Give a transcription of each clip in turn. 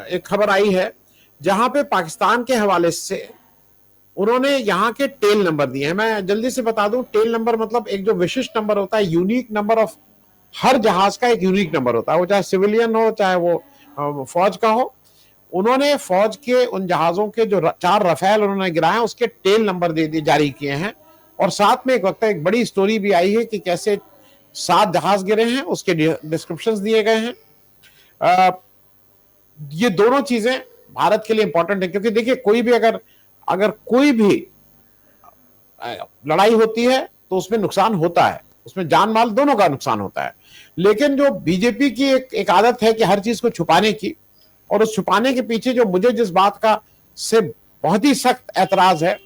एक खबर आई है जहां पे पाकिस्तान के हवाले से उन्होंने यहाँ के टेल नंबर दिए हैं। मैं जल्दी से बता दूं, टेल नंबर मतलब एक जो विशिष्ट नंबर होता है, यूनिक नंबर ऑफ हर जहाज का एक यूनिक नंबर होता है, वो चाहे सिविलियन हो चाहे वो फौज का हो। उन्होंने फौज के उन जहाजों के जो 4 रफेल उन्होंने गिराए उसके टेल नंबर दे दिए, जारी किए हैं। और साथ में एक वक्त एक बड़ी स्टोरी भी आई है कि कैसे 7 जहाज गिरे हैं, उसके डिस्क्रिप्शंस दिए गए हैं। ये दोनों चीजें भारत के लिए इंपॉर्टेंट है, क्योंकि देखिए कोई भी अगर अगर कोई भी लड़ाई होती है तो उसमें नुकसान होता है, उसमें जान माल दोनों का नुकसान होता है। लेकिन जो बीजेपी की एक आदत है कि हर चीज को छुपाने की, और उस छुपाने के पीछे जो मुझे जिस बात का से बहुत ही सख्त ऐतराज है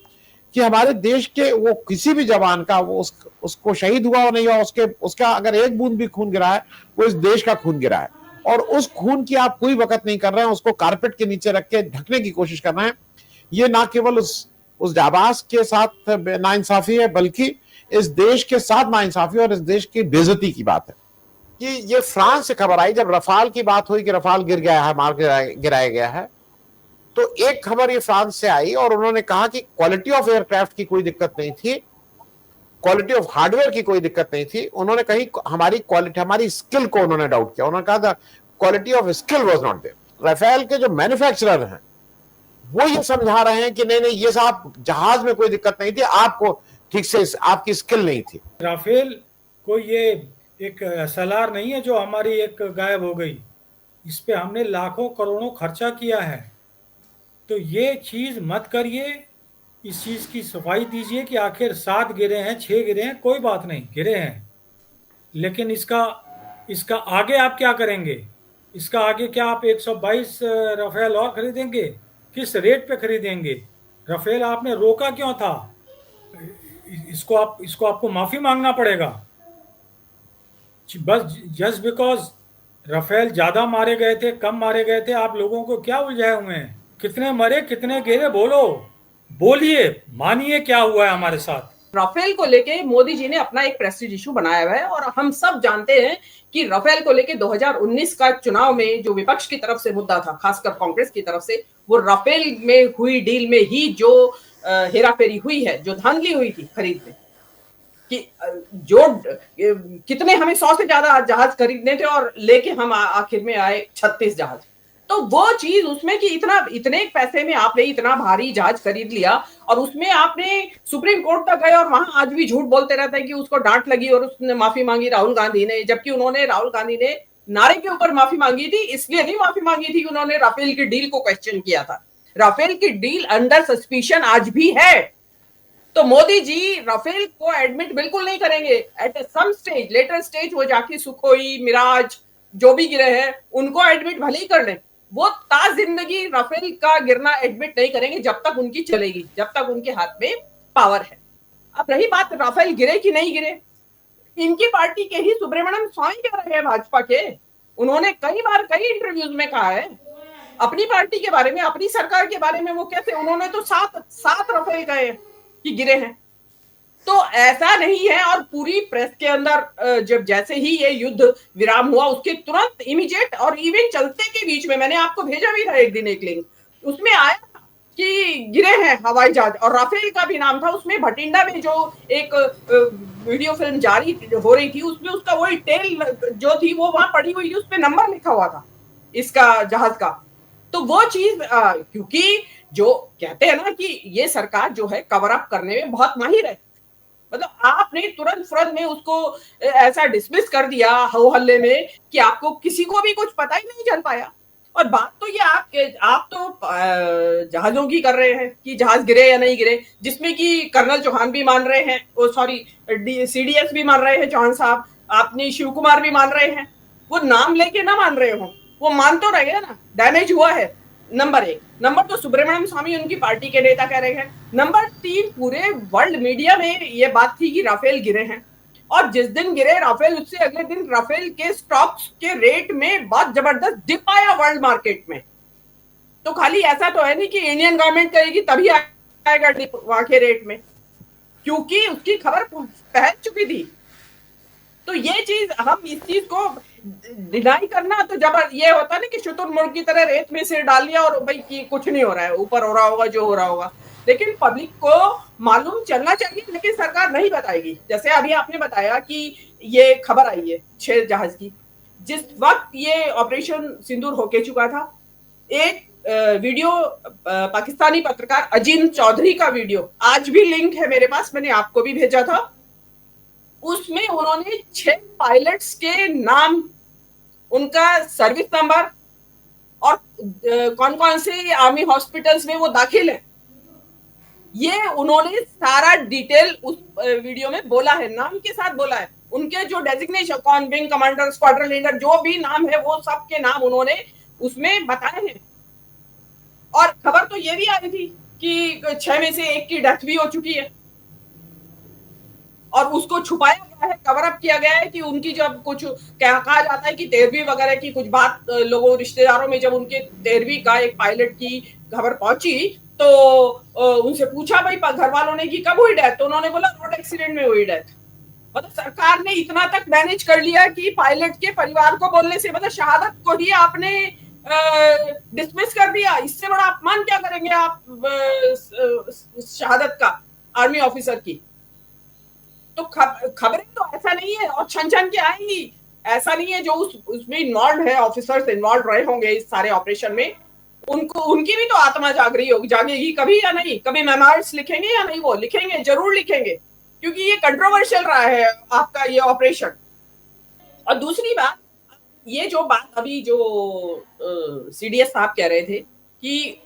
कि हमारे देश के वो किसी भी जवान का वो उसको शहीद हुआ और नहीं हुआ, उसका अगर एक बूंद भी खून गिरा है वो इस देश का खून गिरा है, और उस खून की आप कोई वक़्त नहीं कर रहे हैं, उसको कारपेट के नीचे रख के ढकने की कोशिश कर रहे हैं। ये ना केवल उस जाबाज के साथ नाइंसाफी है, बल्कि इस देश के साथ नाइंसाफी और इस देश की बेइज्जती की बात है। कि ये फ्रांस से खबर आई जब रफाल की बात हुई कि रफाल गिर गया है, मार गिराया गया है, तो एक खबर ये फ्रांस से आई और उन्होंने कहा कि क्वालिटी ऑफ एयरक्राफ्ट की कोई दिक्कत नहीं थी, क्वालिटी ऑफ हार्डवेयर की कोई दिक्कत नहीं थी। उन्होंने कही हमारी क्वालिटी, हमारी स्किल को उन्होंने डाउट किया। उन्होंने कहा था quality of skill was not there. Rafale के जो मैन्युफैक्चरर हैं वो ये समझा रहे हैं कि नहीं नहीं, ये साहब जहाज में कोई दिक्कत नहीं थी, आपको ठीक से आपकी स्किल नहीं थी। राफेल कोई ये एक SLR नहीं है जो हमारी एक गायब हो गई। इस पे हमने लाखों करोड़ों खर्चा किया है। तो ये चीज़ मत करिए, इस चीज़ की सफाई दीजिए कि आखिर 7 गिरे हैं, 6 गिरे हैं, कोई बात नहीं, गिरे हैं। लेकिन इसका इसका आगे आप क्या करेंगे? इसका आगे क्या आप 122 राफेल और खरीदेंगे? किस रेट पे खरीदेंगे? राफेल आपने रोका क्यों था? इसको आपको माफ़ी मांगना पड़ेगा। बस जस्ट बिकॉज राफेल ज़्यादा मारे गए थे, कम मारे गए थे, आप लोगों को क्या उलझाए हुए हैं? कितने मरे, कितने गिरे, बोलो, बोलिए, मानिए क्या हुआ है हमारे साथ। राफेल को लेके मोदी जी ने अपना एक प्रेस्टीज इशू बनाया हुआ है, और हम सब जानते हैं कि राफेल को लेके 2019 का चुनाव में जो विपक्ष की तरफ से मुद्दा था, खासकर कांग्रेस की तरफ से, वो राफेल में हुई डील में ही जो हेराफेरी हुई है, जो धांधली हुई थी खरीद में, कि जो कितने हमें 100 से ज्यादा जहाज खरीदने थे और लेके हम आखिर में आए 36 जहाज। तो वो चीज उसमें कि इतने पैसे में आपने इतना भारी जहाज खरीद लिया, और उसमें आपने सुप्रीम कोर्ट तक गए, और वहां आज भी झूठ बोलते रहते हैं कि उसको डांट लगी और उसने माफी मांगी राहुल गांधी ने, जबकि राहुल गांधी ने नारे के ऊपर माफी मांगी थी। इसलिए नहीं माफी मांगी थी कि उन्होंने राफेल की डील को क्वेश्चन किया था। राफेल की डील अंडर सस्पिशन आज भी है। तो मोदी जी राफेल को एडमिट बिल्कुल नहीं करेंगे। At some stage, later stage, वो जाके सुखोई, मिराज जो भी गिरे हैं उनको एडमिट भले ही कर लें, वो ताज जिंदगी राफेल का गिरना एडमिट नहीं करेंगे जब तक उनकी चलेगी, जब तक उनके हाथ में पावर है। अब रही बात राफेल गिरे कि नहीं गिरे, इनकी पार्टी के ही सुब्रमण्यम स्वामी कह रहे हैं, भाजपा के। उन्होंने कई बार कई इंटरव्यूज में कहा है अपनी पार्टी के बारे में, अपनी सरकार के बारे में। वो कहते उन्होंने तो 7 राफेल कहे कि गिरे हैं। तो ऐसा नहीं है। और पूरी प्रेस के अंदर जब जैसे ही ये युद्ध विराम हुआ उसके तुरंत इमीडिएट और इवन चलते के बीच में, मैंने आपको भेजा भी था एक दिन एक लिंक, उसमें आया कि गिरे हैं हवाई जहाज, और राफेल का भी नाम था उसमें। भटिंडा में जो एक वीडियो फिल्म जारी हो रही थी उसमें उसका वही टेल जो थी वो वहां पड़ी हुई थी, उसपे नंबर लिखा हुआ था इसका जहाज का। तो वो चीज क्योंकि जो कहते हैं ना कि ये सरकार जो है कवर अप करने में बहुत माहिर है। मतलब आपने तुरंत में उसको ऐसा डिसमिस कर दिया हो हल्ले में कि आपको किसी को भी कुछ पता ही नहीं चल पाया। और बात तो ये आप तो जहाजों की कर रहे हैं कि जहाज गिरे या नहीं गिरे, जिसमें कि कर्नल चौहान भी मान रहे हैं, सॉरी CDS भी मान रहे हैं चौहान साहब, आपने शिव कुमार भी मान रहे हैं। वो नाम लेके ना मान रहे हो, वो मान तो रहे हैं ना, डैमेज हुआ है। नंबर 1। नंबर 2, सुब्रमण्यम स्वामी उनकी पार्टी के नेता कह रहे हैं। नंबर 3, पूरे वर्ल्ड मीडिया में ये बात थी कि राफेल गिरे हैं, और जिस दिन गिरे राफेल उससे अगले दिन राफेल के स्टॉक्स के रेट में बहुत जबरदस्त डिप आया वर्ल्ड मार्केट में। तो खाली ऐसा तो है नहीं कि इंडियन गवर्नमेंट कहेगी तभी आएगा डिप वहां के रेट में, क्योंकि उसकी खबर फैल चुकी थी। तो ये चीज, हम इस चीज को डिनाई करना तो जब ये होता है ना कि शुतुरमुर्ग की तरह रेत में सिर डाल लिया और भाई कि कुछ नहीं हो रहा है, ऊपर हो रहा होगा जो हो रहा होगा, लेकिन पब्लिक को मालूम चलना चाहिए, लेकिन सरकार नहीं बताएगी। जैसे अभी आपने बताया कि ये खबर आई है 6 जहाज की, जिस वक्त ये ऑपरेशन सिंदूर होके चुका था, एक वीडियो पाकिस्तानी पत्रकार अजीम चौधरी का वीडियो आज भी लिंक है मेरे पास, मैंने आपको भी भेजा था। उसमें उन्होंने 6 पायलट्स के नाम, उनका सर्विस नंबर और कौन कौन से आर्मी हॉस्पिटल्स में वो दाखिल है, ये उन्होंने सारा डिटेल उस वीडियो में बोला है, नाम के साथ बोला है। उनके जो डेजिग्नेशन, कौन विंग कमांडर, स्क्वाड्रन लीडर, जो भी नाम है वो सबके नाम उन्होंने उसमें बताए हैं। और खबर तो ये भी आई थी कि 6 में से 1 की डेथ भी हो चुकी है और उसको छुपाया गया है, कवर अप किया गया है कि उनकी जब कुछ कहा जाता है कि 13वीं वगैरह की कुछ बात लोगों रिश्तेदारों में, जब उनके 13वीं का एक पायलट की खबर पहुंची तो उनसे पूछा भाई घर वालों ने कि कब हुई डेथ, तो उन्होंने बोला रोड एक्सीडेंट में हुई डेथ। मतलब सरकार ने इतना तक मैनेज कर लिया कि पायलट के परिवार को बोलने से, मतलब शहादत को ही आपने डिसमिस कर दिया। इससे बड़ा अपमान क्या करेंगे आप शहादत का, आर्मी ऑफिसर की। तो खबरें तो ऐसा नहीं है और छन छन के आएंगी, ऐसा नहीं है जो उसमें इन्वॉल्व है, ऑफिसर्स इन्वॉल्व रहे होंगे इस सारे ऑपरेशन में, उनकी भी तो आत्मा जागेगी कभी या नहीं, कभी मेमोइर्स लिखेंगे या नहीं, वो लिखेंगे, जरूर लिखेंगे, क्योंकि ये कंट्रोवर्शियल रहा है आपका ये ऑपरेशन। और दूसरी बात, ये जो बात अभी जो सीडीएस साहब कह रहे थे कि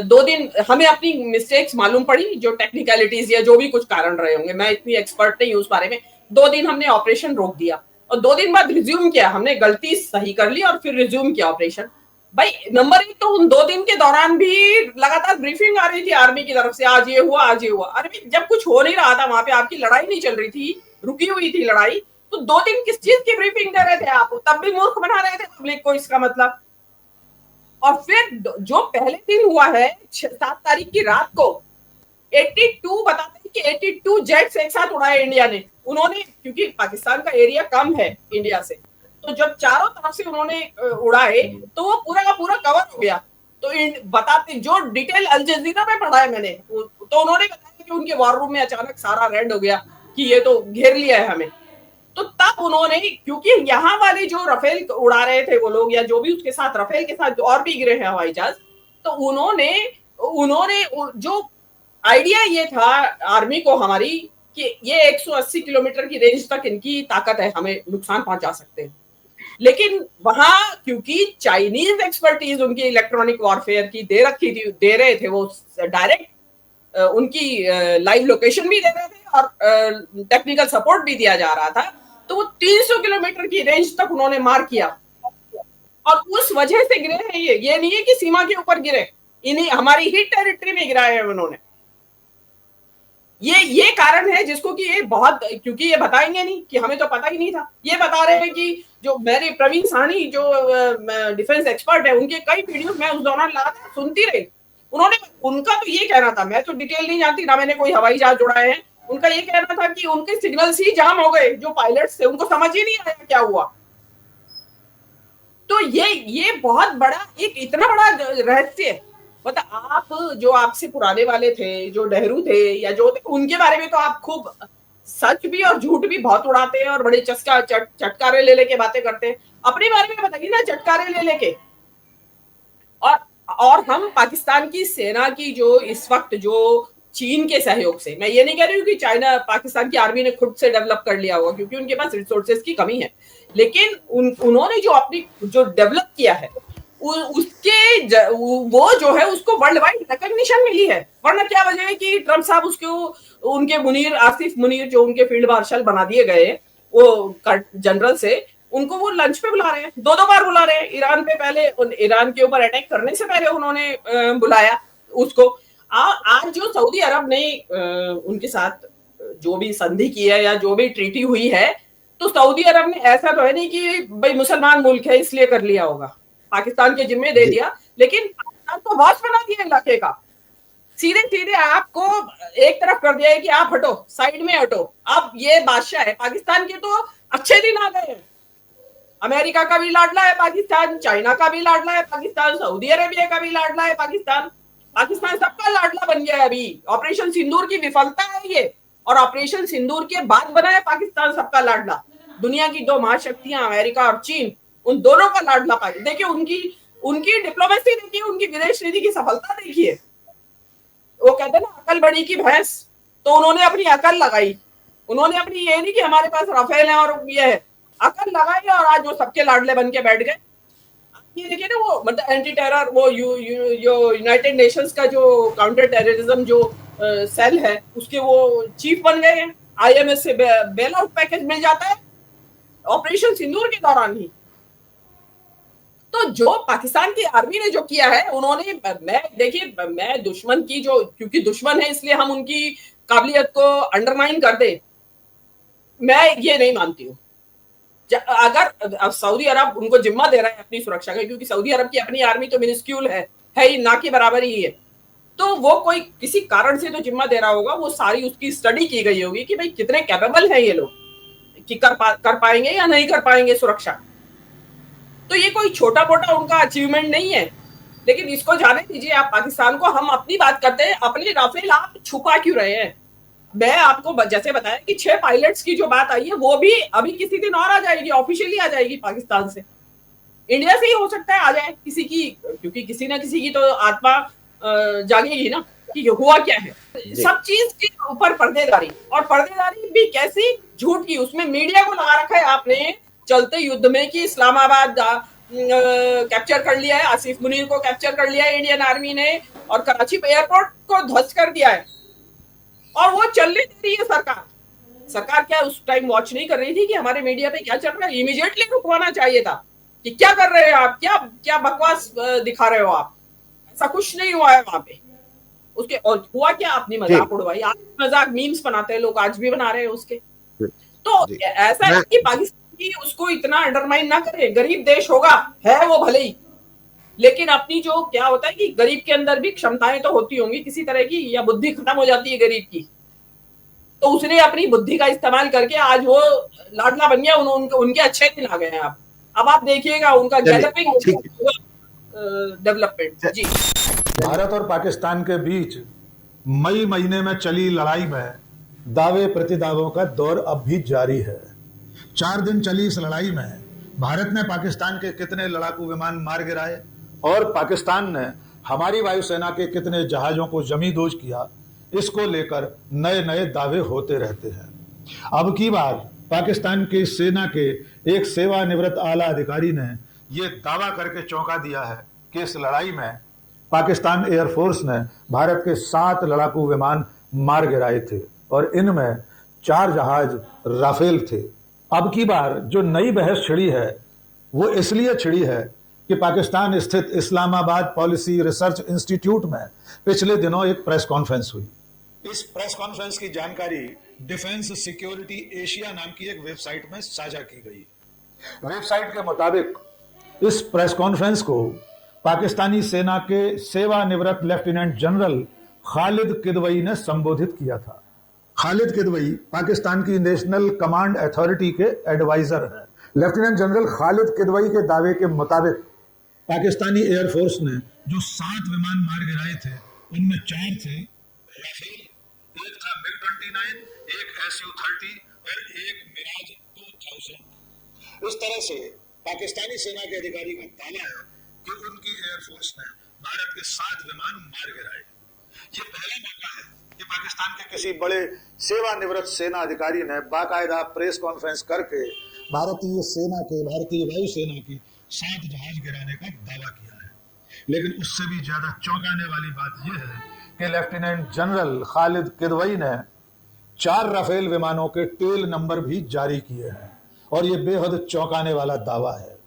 2 दिन हमें अपनी मिस्टेक्स मालूम पड़ी, जो टेक्निकलिटीज या जो भी कुछ कारण रहे होंगे, मैं इतनी एक्सपर्ट नहीं हूं उस बारे में। 2 दिन हमने ऑपरेशन रोक दिया और 2 दिन बाद रिज्यूम किया, हमने गलती सही कर ली और फिर रिज्यूम किया ऑपरेशन। भाई नंबर 1 तो उन 2 दिन के दौरान भी लगातार ब्रीफिंग आ रही थी आर्मी की तरफ से, आज ये हुआ, आज ये हुआ। अरे जब कुछ हो नहीं रहा था, वहां पे आपकी लड़ाई नहीं चल रही थी, रुकी हुई थी लड़ाई, तो 2 दिन किस चीज की ब्रीफिंग दे रहे थे आप? तब भी मूर्ख बना रहे थे पब्लिक को, इसका मतलब। और फिर जो पहले दिन हुआ है 7 तारीख की रात को, 82 बताते हैं कि 82 जेट्स एक साथ उड़ाए इंडिया ने। उन्होंने, क्योंकि पाकिस्तान का एरिया कम है इंडिया से, तो जब चारों तरफ से उन्होंने उड़ाए तो वो पूरा का पूरा कवर हो गया। तो बताते, जो डिटेल अल जजीरा में पढ़ा है मैंने, तो उन्होंने बताया कि उनके वॉर रूम में अचानक सारा रेड हो गया कि ये तो घेर लिया है हमें। तो तब उन्होंने, क्योंकि यहाँ वाले जो रफेल उड़ा रहे थे वो लोग, या जो भी उसके साथ रफेल के साथ और भी गिरे हैं हवाई जहाज, तो उन्होंने जो आइडिया ये था आर्मी को हमारी कि ये 180 किलोमीटर की रेंज तक इनकी ताकत है, हमें नुकसान पहुंचा सकते हैं। लेकिन वहां क्योंकि चाइनीज एक्सपर्टीज उनकी इलेक्ट्रॉनिक वॉरफेयर की दे रहे थे, वो डायरेक्ट उनकी लाइव लोकेशन भी दे रहे थे और टेक्निकल सपोर्ट भी दिया जा रहा था, तो वो 300 किलोमीटर की रेंज तक उन्होंने मार किया और उस वजह से गिरे हैं। ये नहीं है कि सीमा के ऊपर गिरे, इन्हीं हमारी ही टेरिटरी में गिराए हैं उन्होंने। ये कारण है जिसको कि ये बहुत, क्योंकि ये बताएंगे नहीं कि हमें तो पता ही नहीं था। ये बता रहे हैं कि जो मेरे प्रवीण साहनी जो डिफेंस एक्सपर्ट है, उनके कई वीडियो मैं उस दौरान लगातार सुनती रही। उनका तो ये कहना था, मैं तो डिटेल नहीं जानती ना, मैंने कोई हवाई जहाज उड़ाए हैं, उनका ये कहना था कि उनके सिग्नल्स ही जाम हो गए, जो पायलट्स थे उनको समझ ही नहीं आया क्या हुआ। तो ये बहुत बड़ा, एक इतना बड़ा रहस्य है। मतलब आप जो आपसे पुराने वाले थे, जो नेहरू थे या जो थे, उनके बारे में तो आप खूब सच भी और झूठ भी बहुत उड़ाते हैं और बड़े चटकारे ले लेके बातें करते हैं। अपने बारे में बताइए ना, चटकारे ले लेके। और हम पाकिस्तान की सेना की जो इस वक्त जो चीन के सहयोग से, मैं ये नहीं कह रही हूँ कि चाइना, पाकिस्तान की आर्मी ने खुद से डेवलप कर लिया होगा, क्योंकि उनके पास रिसोर्सेज की कमी है, लेकिन उन्होंने जो अपनी जो डेवलप किया है उसके वो जो है उसको वर्ल्ड वाइड रिकॉग्निशन मिली है। वरना क्या वजह है कि ट्रम्प साहब उसको उनके आसिफ मुनीर जो उनके फील्ड मार्शल बना दिए गए वो जनरल से, उनको वो लंच पे बुला रहे हैं, 2 बार बुला रहे हैं। ईरान पे पहले, ईरान के ऊपर अटैक करने से पहले उन्होंने बुलाया उसको। आज जो सऊदी अरब ने उनके साथ जो भी संधि की है या जो भी ट्रीटी हुई है, तो सऊदी अरब ने ऐसा तो है नहीं कि भाई मुसलमान मुल्क है इसलिए कर लिया होगा, पाकिस्तान के जिम्मे दे दिया, लेकिन पाकिस्तान को बॉस बना दिया इलाके का। सीधे आपको एक तरफ कर दिया है कि आप हटो, साइड में हटो, अब ये बादशाह है। पाकिस्तान के तो अच्छे दिन आ गए हैं, अमेरिका का भी लाडला है पाकिस्तान, चाइना का भी लाडला है पाकिस्तान, सऊदी अरेबिया का भी लाडला है पाकिस्तान। पाकिस्तान सबका लाडला बन गया है अभी। ऑपरेशन सिंदूर की विफलता है ये, और ऑपरेशन सिंदूर के बाद बना है पाकिस्तान सबका लाडला। दुनिया की दो महाशक्तियां अमेरिका और चीन, उन दोनों का लाडला पाकिस्तान। देखिए उनकी डिप्लोमेसी देखिए, उनकी विदेश नीति की सफलता देखिए। वो कहते हैं ना अकल बड़ी की भैंस, तो उन्होंने अपनी अकल लगाई। उन्होंने अपनी ये नहीं कि हमारे पास राफेल है और ये है, अकल लगाई और आज वो सबके लाडले बन के बैठ गए। ये देखिए ना, वो मतलब एंटी टेरर, वो यूनाइटेड नेशंस का जो काउंटर टेररिज्म जो सेल है उसके वो चीफ बन गए हैं। IMF से बेल आउट पैकेज मिल जाता है ऑपरेशन सिंदूर के दौरान ही। तो जो पाकिस्तान की आर्मी ने जो किया है, उन्होंने, मैं दुश्मन की जो, क्योंकि दुश्मन है इसलिए हम उनकी काबिलियत को अंडरमाइन कर दे, मैं ये नहीं मानती हूँ। अगर सऊदी अरब उनको जिम्मा दे रहा है अपनी सुरक्षा का, क्योंकि सऊदी अरब की अपनी आर्मी तो मिनिस्क्यूल है ही, ना की बराबर ही है, तो वो कोई किसी कारण से तो जिम्मा दे रहा होगा। वो सारी उसकी स्टडी की गई होगी कि भाई कितने कैपेबल है ये लोग, कि कर पाएंगे या नहीं कर पाएंगे सुरक्षा। तो ये कोई छोटा मोटा उनका अचीवमेंट नहीं है। लेकिन इसको जाने दीजिए आप पाकिस्तान को। हम अपनी बात करते हैं, अपने राफेल आप छुपा क्यों रहे हैं? मैं आपको जैसे बताया कि 6 पायलट्स की जो बात आई है वो भी अभी किसी दिन और आ जाएगी, ऑफिशियली आ जाएगी पाकिस्तान से। इंडिया से ही हो सकता है आ जाए किसी की, क्योंकि किसी ना किसी की तो आत्मा जागेगी ना कि हुआ क्या है। सब चीज के ऊपर पर्देदारी, और पर्देदारी भी कैसी, झूठ की। उसमें मीडिया को लगा रखा है आपने चलते युद्ध में कि इस्लामाबाद कैप्चर कर लिया है, आसिफ मुनीर को कैप्चर कर लिया है इंडियन आर्मी ने, और कराची एयरपोर्ट को ध्वस्त कर दिया है, और वो चलने दे रही है सरकार। क्या उस टाइम वॉच नहीं कर रही थी कि हमारे मीडिया पे क्या चल रहा है? इमीडिएटली रुकवाना चाहिए था कि क्या कर रहे हैं आप, क्या बकवास दिखा रहे हो आप। ऐसा कुछ नहीं हुआ है वहां पे उसके। और हुआ क्या, अपनी मजाक उड़वाई। आज मजाक मीम्स बनाते हैं लोग, आज भी बना रहे हैं उसके। तो ऐसा है कि पाकिस्तान की उसको इतना अंडरमाइन ना करे। गरीब देश होगा, है वो भले ही, लेकिन अपनी जो क्या होता है कि गरीब के अंदर भी क्षमताएं तो होती होंगी किसी तरह की, या बुद्धि खत्म हो जाती है गरीब की, तो उसने अपनी बुद्धि का इस्तेमाल करके आज वो लाडला बन गया। उनके अच्छे दिन आ गए हैं। अब आप देखिएगा उनका डेवलपमेंट। जी, भारत और पाकिस्तान के बीच मई महीने में चली लड़ाई में दावे प्रतिदावों का दौर अब भी जारी है। 4 दिन चली इस लड़ाई में भारत ने पाकिस्तान के कितने लड़ाकू विमान मार गिराए और पाकिस्तान ने हमारी वायुसेना के कितने जहाजों को जमींदोज किया, इसको लेकर नए नए दावे होते रहते हैं। अब की बार पाकिस्तान की सेना के एक सेवानिवृत्त आला अधिकारी ने यह दावा करके चौंका दिया है कि इस लड़ाई में पाकिस्तान एयरफोर्स ने भारत के 7 लड़ाकू विमान मार गिराए थे और इनमें 4 जहाज राफेल थे। अब की बार जो नई बहस छिड़ी है वो इसलिए छिड़ी है कि पाकिस्तान स्थित इस्लामाबाद पॉलिसी रिसर्च इंस्टीट्यूट में पिछले दिनों एक प्रेस कॉन्फ्रेंस हुई। इस प्रेस कॉन्फ्रेंस की जानकारी डिफेंस सिक्योरिटी एशिया नाम की एक वेबसाइट में साझा की गई। वेबसाइट के मुताबिक इस प्रेस कॉन्फ्रेंस को पाकिस्तानी सेना के सेवानिवृत्त लेफ्टिनेंट जनरल खालिद किदवई ने संबोधित किया था। खालिद किदवई पाकिस्तान की नेशनल कमांड अथॉरिटी के एडवाइजर हैं। लेफ्टिनेंट जनरल खालिद किदवई के दावे के मुताबिक पाकिस्तानी एयरफोर्स ने जो 7 विमान मार गिराए थे उनमें 4 थे राफेल, एक था MiG-29, एक Su-30 और एक मिराज 2000। इस तरह से पाकिस्तानी सेना के अधिकारी का दावा है कि उनकी एयरफोर्स ने भारत के 7 विमान मार गिराए। ये पहला मौका है कि पाकिस्तान के किसी बड़े सेवानिवृत्त सेना अधिकारी ने बाकायदा प्रेस कॉन्फ्रेंस करके भारतीय सेना के, भारतीय वायुसेना की 7 जहाज गिराने का दावा किया है। लेकिन उससे भी ज्यादा चौंकाने वाली बात यह है कि लेफ्टिनेंट जनरल खालिद किदवई ने 4 राफेल विमानों के टेल नंबर भी जारी किए हैं और यह बेहद चौंकाने वाला दावा है।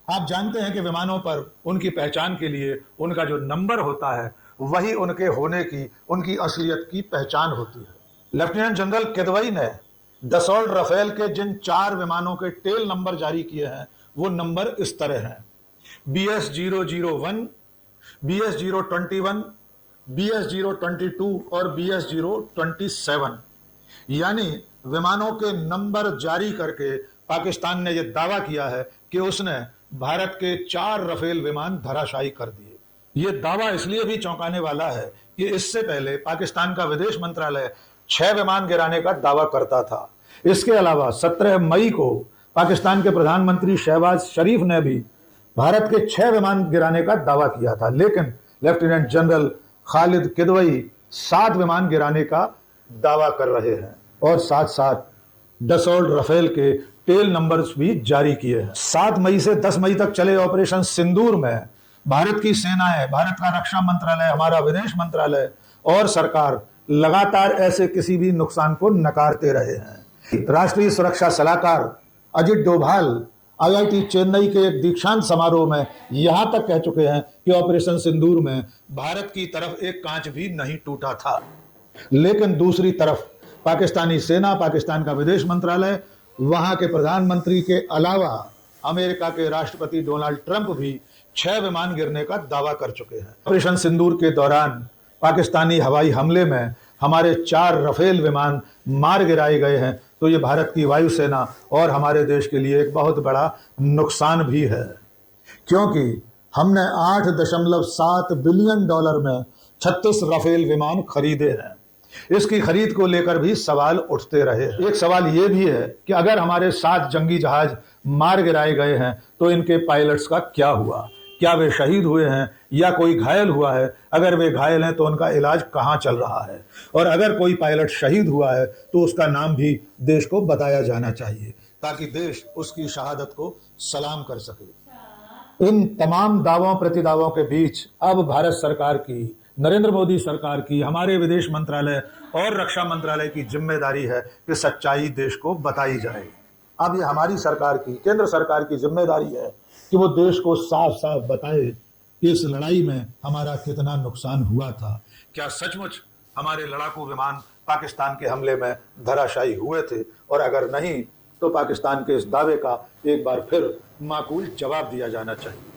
आप जानते हैं कि विमानों पर उनकी पहचान के लिए उनका जो नंबर होता है वही उनके होने की, उनकी असलियत की पहचान होती है। लेफ्टिनेंट जनरल किदवई ने दसॉल्ट राफेल के जिन 4 विमानों के टेल नंबर जारी किए हैं वो नंबर इस तरह हैं: BS-001, BS-021, BS-022 और BS-027। यानी विमानों के नंबर जारी करके पाकिस्तान ने यह दावा किया है कि उसने भारत के 4 रफेल विमान धराशायी कर दिए। यह दावा इसलिए भी चौंकाने वाला है कि इससे पहले पाकिस्तान का विदेश मंत्रालय 6 विमान गिराने का दावा करता था। इसके अलावा 17 मई को पाकिस्तान के प्रधानमंत्री शहबाज शरीफ ने भी भारत के 6 विमान गिराने का दावा किया था, लेकिन लेफ्टिनेंट जनरल खालिद किदवई 7 विमान गिराने का दावा कर रहे हैं और साथ साथ डसॉल्ट रफेल के टेल नंबर्स भी जारी किए हैं। 7 मई से 10 मई तक चले ऑपरेशन सिंदूर में भारत की सेनाएं, भारत का रक्षा मंत्रालय, हमारा विदेश मंत्रालय और सरकार लगातार ऐसे किसी भी नुकसान को नकारते रहे हैं। राष्ट्रीय सुरक्षा सलाहकार अजित डोभाल IIT चेन्नई के एक दीक्षांत समारोह में यहां तक कह चुके हैं कि ऑपरेशन सिंदूर में भारत की तरफ एक कांच भी नहीं टूटा था। लेकिन दूसरी तरफ पाकिस्तानी सेना, पाकिस्तान का विदेश मंत्रालय, वहां के प्रधानमंत्री के अलावा अमेरिका के राष्ट्रपति डोनाल्ड ट्रंप भी 6 विमान गिरने का दावा कर चुके हैं। ऑपरेशन सिंदूर के दौरान पाकिस्तानी हवाई हमले में हमारे 4 रफेल विमान मार गिराए गए हैं, तो ये भारत की वायुसेना और हमारे देश के लिए एक बहुत बड़ा नुकसान भी है, क्योंकि हमने $8.7 बिलियन में 36 रफेल विमान खरीदे हैं। इसकी खरीद को लेकर भी सवाल उठते रहे। एक सवाल यह भी है कि अगर हमारे 7 जंगी जहाज मार गिराए गए हैं तो इनके पायलट्स का क्या हुआ? क्या वे शहीद हुए हैं या कोई घायल हुआ है? अगर वे घायल हैं तो उनका इलाज कहाँ चल रहा है? और अगर कोई पायलट शहीद हुआ है तो उसका नाम भी देश को बताया जाना चाहिए, ताकि देश उसकी शहादत को सलाम कर सके। इन तमाम दावों प्रतिदावों के बीच अब भारत सरकार की, नरेंद्र मोदी सरकार की, हमारे विदेश मंत्रालय और रक्षा मंत्रालय की जिम्मेदारी है कि सच्चाई देश को बताई जाए। अब ये हमारी सरकार की, केंद्र सरकार की जिम्मेदारी है कि वो देश को साफ साफ बताए कि इस लड़ाई में हमारा कितना नुकसान हुआ था। क्या सचमुच हमारे लड़ाकू विमान पाकिस्तान के हमले में धराशायी हुए थे? और अगर नहीं तो पाकिस्तान के इस दावे का एक बार फिर माकूल जवाब दिया जाना चाहिए।